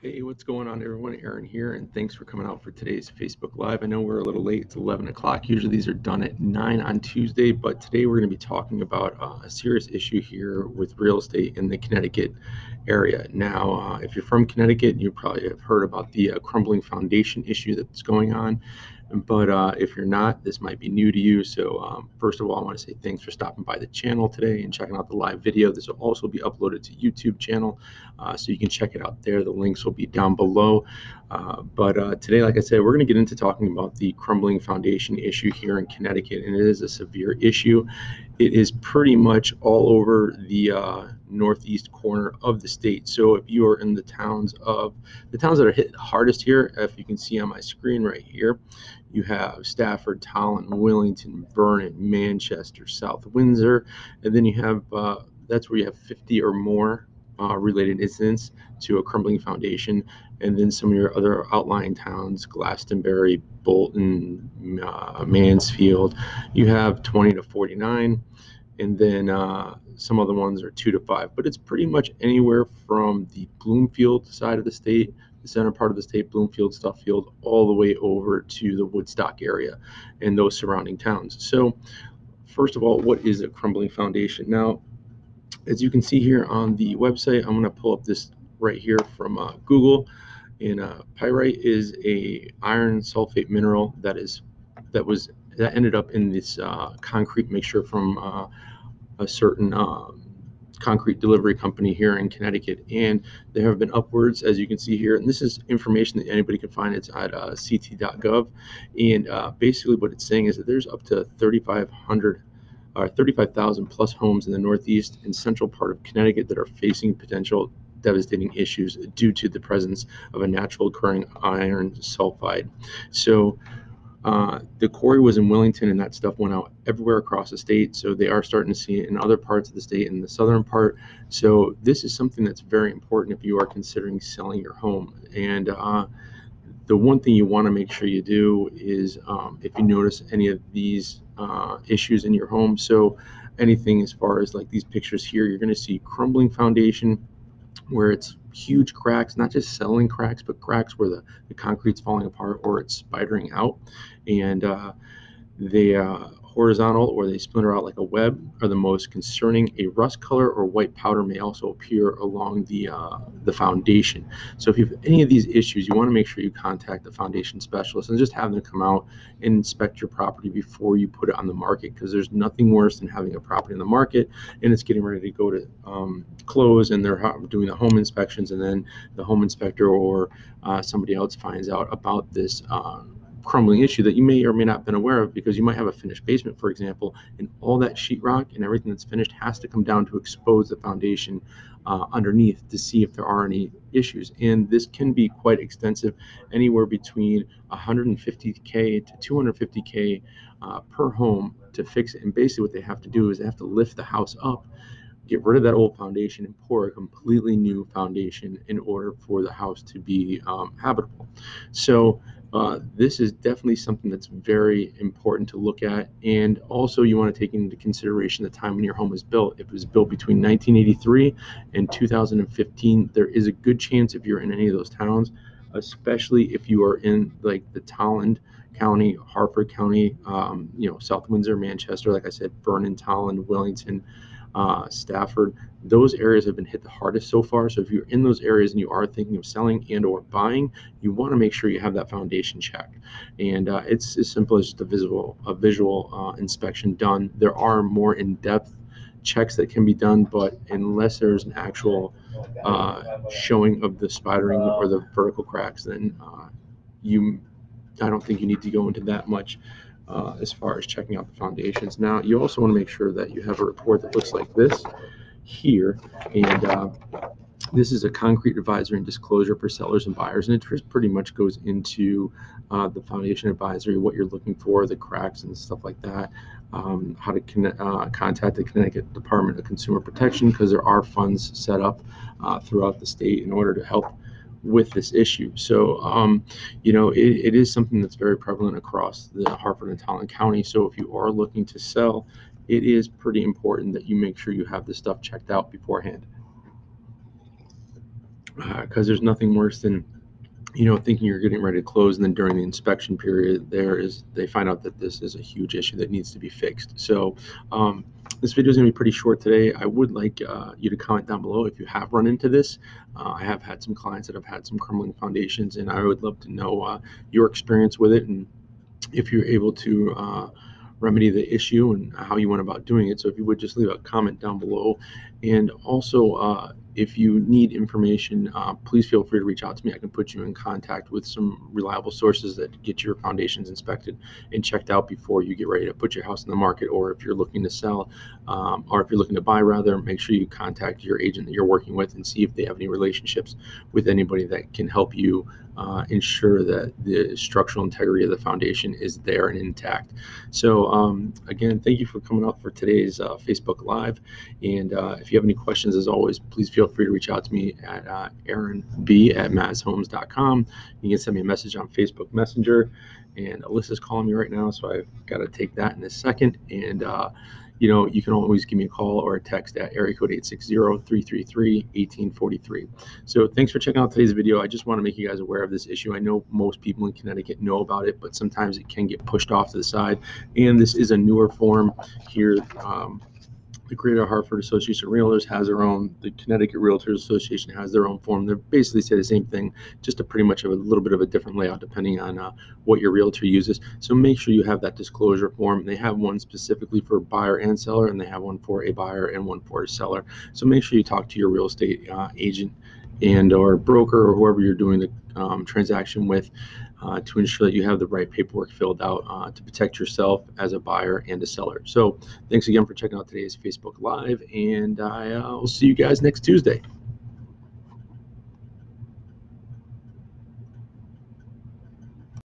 Hey, what's going on, everyone? Aaron here, and thanks for coming out for today's Facebook Live. I know we're a little late. It's 11 o'clock. Usually these are done at 9 on Tuesday, but today we're going to be talking about a serious issue here with real estate in the Connecticut area. Now, if you're from Connecticut, you probably have heard about the crumbling foundation issue that's going on. But if you're not, this might be new to you. So first of all, I want to say thanks for stopping by the channel today and checking out the live video. This will also be uploaded to YouTube channel, so you can check it out there. The links will be down below. But today, like I said, we're going to get into talking about the crumbling foundation issue here in Connecticut, and it is a severe issue. It is pretty much all over the northeast corner of the state. So if you are in the towns that are hit hardest here, if you can see on my screen right here, you have Stafford, Tolland, Willington, Vernon, Manchester, South Windsor, and then you have that's where you have 50 or more related incidents to a crumbling foundation, and then some of your other outlying towns, Glastonbury, Bolton, Mansfield, you have 20 to 49, and then some other ones are 2 to 5. But it's pretty much anywhere from the Bloomfield side of the state, the center part of the state, Bloomfield, Stuffield, all the way over to the Woodstock area and those surrounding towns. So first of all, what is a crumbling foundation? Now, as you can see here on the website, I'm going to pull up this right here from Google. And pyrite is a iron sulfate mineral that ended up in this concrete mixture from a certain concrete delivery company here in Connecticut. And there have been upwards, as you can see here, and this is information that anybody can find. It's at ct.gov. And basically what it's saying is that there's up to 3,500 or 35,000 plus homes in the northeast and central part of Connecticut that are facing potential devastating issues due to the presence of a natural occurring iron sulfide. So the quarry was in Willington, and that stuff went out everywhere across the state. So they are starting to see it in other parts of the state, in the southern part. So this is something that's very important if you are considering selling your home. And the one thing you want to make sure you do is if you notice any of these issues in your home, so anything as far as like these pictures here, you're going to see crumbling foundation where it's huge cracks, not just settling cracks, but cracks where the concrete's falling apart or it's spidering out. And they horizontal or they splinter out like a web are the most concerning. A rust color or white powder may also appear along the foundation. So if you have any of these issues, you want to make sure you contact the foundation specialist and just have them come out and inspect your property before you put it on the market, because there's nothing worse than having a property on the market and it's getting ready to go to close, and they're doing the home inspections, and then the home inspector or somebody else finds out about this crumbling issue that you may or may not have been aware of, because you might have a finished basement, for example, and all that sheetrock and everything that's finished has to come down to expose the foundation underneath to see if there are any issues. And this can be quite extensive, anywhere between 150K to 250K per home to fix it. And basically what they have to do is they have to lift the house up, get rid of that old foundation, and pour a completely new foundation in order for the house to be habitable. So this is definitely something that's very important to look at. And also you want to take into consideration the time when your home was built. If it was built between 1983 and 2015, there is a good chance, if you're in any of those towns, especially if you are in like the Tolland County, Harford County, South Windsor, Manchester, like I said, Vernon, Tolland, Willington, Stafford, those areas have been hit the hardest so far. So if you're in those areas and you are thinking of selling and or buying, you want to make sure you have that foundation checked. And it's as simple as just a visual inspection done. There are more in-depth checks that can be done, but unless there's an actual showing of the spidering or the vertical cracks, then I don't think you need to go into that much as far as checking out the foundations. Now, you also want to make sure that you have a report that looks like this here, and this is a concrete advisory and disclosure for sellers and buyers, and it pretty much goes into the foundation advisory, what you're looking for, the cracks and stuff like that, how to contact the Connecticut Department of Consumer Protection, because there are funds set up throughout the state in order to help with this issue. So, it is something that's very prevalent across the Harford and Tolland County. So if you are looking to sell, it is pretty important that you make sure you have this stuff checked out beforehand. because there's nothing worse than thinking you're getting ready to close, and then during the inspection period, they find out that this is a huge issue that needs to be fixed. So, this video is going to be pretty short today. I would like you to comment down below if you have run into this. I have had some clients that have had some crumbling foundations, and I would love to know your experience with it, and if you're able to remedy the issue and how you went about doing it. So if you would just leave a comment down below. And also, if you need information, please feel free to reach out to me. I can put you in contact with some reliable sources that get your foundations inspected and checked out before you get ready to put your house in the market. Or if you're looking to sell, or if you're looking to buy rather, make sure you contact your agent that you're working with and see if they have any relationships with anybody that can help you ensure that the structural integrity of the foundation is there and intact. So again, thank you for coming out for today's Facebook Live. And if you have any questions, as always, please feel free to reach out to me at aaronb@mazhomes.com. You can send me a message on Facebook Messenger. And Alyssa's calling me right now, so I've got to take that in a second. And you can always give me a call or a text at area code 860-333-1843. So thanks for checking out today's video. I just want to make you guys aware of this issue. I know most people in Connecticut know about it, but sometimes it can get pushed off to the side. And this is a newer form here. The Greater Hartford Association of Realtors has their own. The Connecticut Realtors Association has their own form. They basically say the same thing, just a pretty much a little bit of a different layout depending on what your realtor uses. So make sure you have that disclosure form. They have one specifically for buyer and seller, and they have one for a buyer and one for a seller. So make sure you talk to your real estate agent and or broker or whoever you're doing the transaction with to ensure that you have the right paperwork filled out to protect yourself as a buyer and a seller. So thanks again for checking out today's Facebook Live, and I will see you guys next Tuesday.